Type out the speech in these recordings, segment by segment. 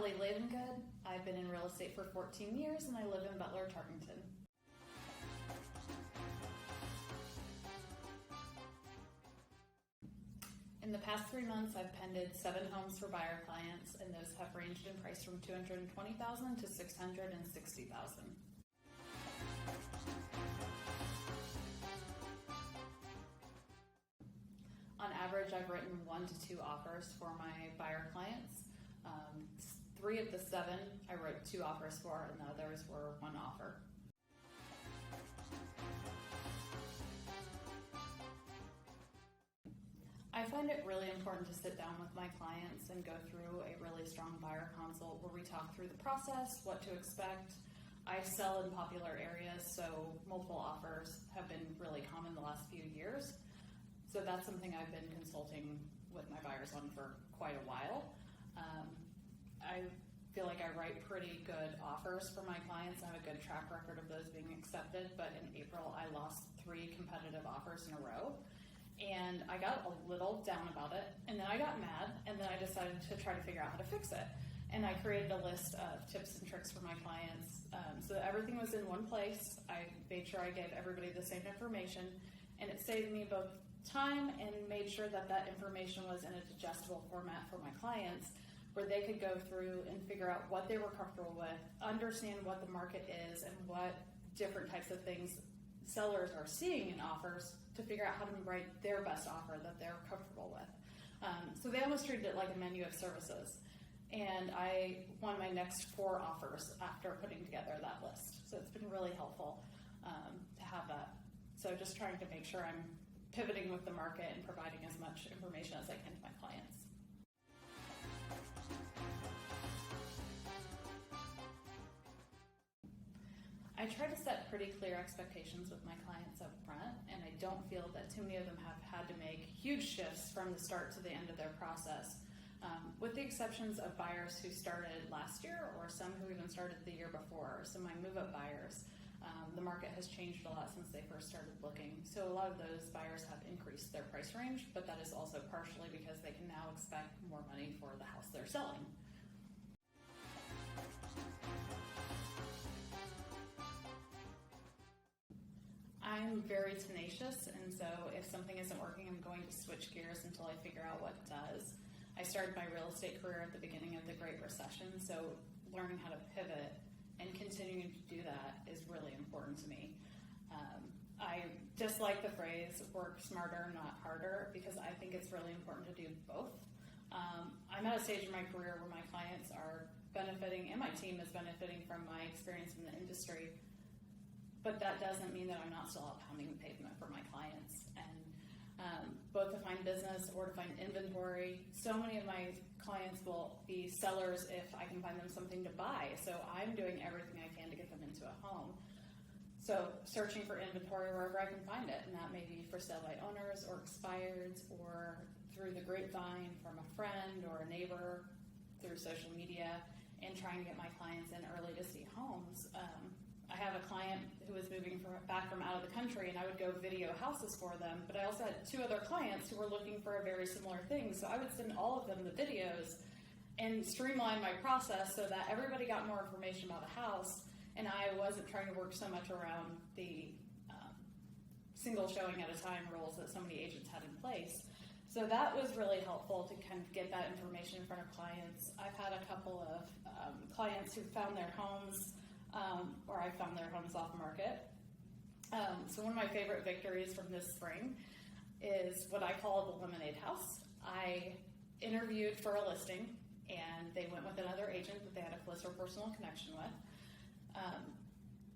Kelly Lavengood. I've been in real estate for 14 years and I live in Butler, Tarkington. In the past 3 months, I've pended 7 homes for buyer clients, and those have ranged in price from $220,000 to $660,000. On average, I've written 1 to 2 offers for my buyer clients. 3 of the 7 I wrote 2 offers for, and the others were 1 offer. I find it really important to sit down with my clients and go through a really strong buyer consult where we talk through the process, what to expect. I sell in popular areas, so multiple offers have been really common the last few years. So that's something I've been consulting with my buyers on for quite a while. I feel like I write pretty good offers for my clients. I have a good track record of those being accepted, but in April I lost 3 competitive offers in a row. And I got a little down about it, and then I got mad, and then I decided to try to figure out how to fix it. And I created a list of tips and tricks for my clients so that everything was in one place. I made sure I gave everybody the same information, and it saved me both time and made sure that that information was in a digestible format for my clients where they could go through and figure out what they were comfortable with, understand what the market is and what different types of things sellers are seeing in offers to figure out how to write their best offer that they're comfortable with. So they almost treated it like a menu of services. And I won my next 4 offers after putting together that list. So it's been really helpful to have that. So just trying to make sure I'm pivoting with the market and providing as much information as I can to my clients. I try to set pretty clear expectations with my clients up front, and I don't feel that too many of them have had to make huge shifts from the start to the end of their process, with the exceptions of buyers who started last year or some who even started the year before. So my move-up buyers, the market has changed a lot since they first started looking. So a lot of those buyers have increased their price range, but that is also partially because they can now expect more money for the house they're selling. I'm very tenacious, and so if something isn't working, I'm going to switch gears until I figure out what does. I started my real estate career at the beginning of the Great Recession, so learning how to pivot and continuing to do that is really important to me. I dislike the phrase work smarter, not harder, because I think it's really important to do both. I'm at a stage in my career where my clients are benefiting and my team is benefiting from my experience in the industry. But that doesn't mean that I'm not still out pounding the pavement for my clients. And both to find business or to find inventory, so many of my clients will be sellers if I can find them something to buy. So I'm doing everything I can to get them into a home. So searching for inventory wherever I can find it, and that may be for sale by owners or expireds or through the grapevine from a friend or a neighbor through social media, and trying to get my clients in early to see homes. I have a client who was moving back from out of the country, and I would go video houses for them, but I also had 2 other clients who were looking for a very similar thing, so I would send all of them the videos and streamline my process so that everybody got more information about the house, and I wasn't trying to work so much around the single showing at a time rules that so many agents had in place. So that was really helpful to kind of get that information in front of clients. I've had a couple of clients who found their homes or I found their homes off market. So one of my favorite victories from this spring is what I call the lemonade house. I interviewed for a listing, and they went with another agent that they had a closer personal connection with.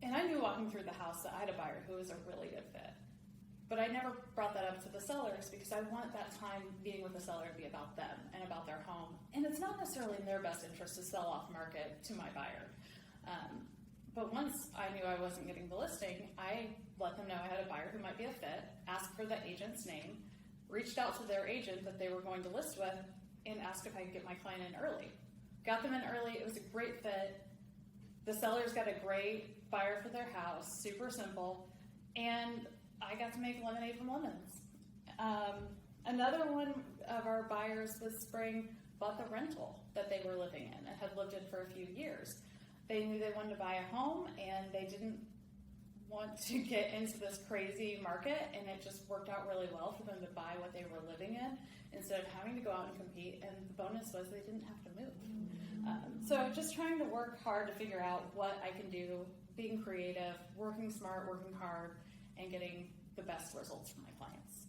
And I knew walking through the house that I had a buyer who was a really good fit. But I never brought that up to the sellers because I want that time being with the seller to be about them and about their home. And it's not necessarily in their best interest to sell off market to my buyer. But once I knew I wasn't getting the listing, I let them know I had a buyer who might be a fit, asked for the agent's name, reached out to their agent that they were going to list with, and asked if I could get my client in early. Got them in early. It was a great fit. The sellers got a great buyer for their house, super simple, and I got to make lemonade from lemons. Another one of our buyers this spring bought the rental that they were living in and had lived in for a few years. They knew they wanted to buy a home and they didn't want to get into this crazy market, and it just worked out really well for them to buy what they were living in instead of having to go out and compete. And the bonus was they didn't have to move. So just trying to work hard to figure out what I can do, being creative, working smart, working hard, and getting the best results for my clients.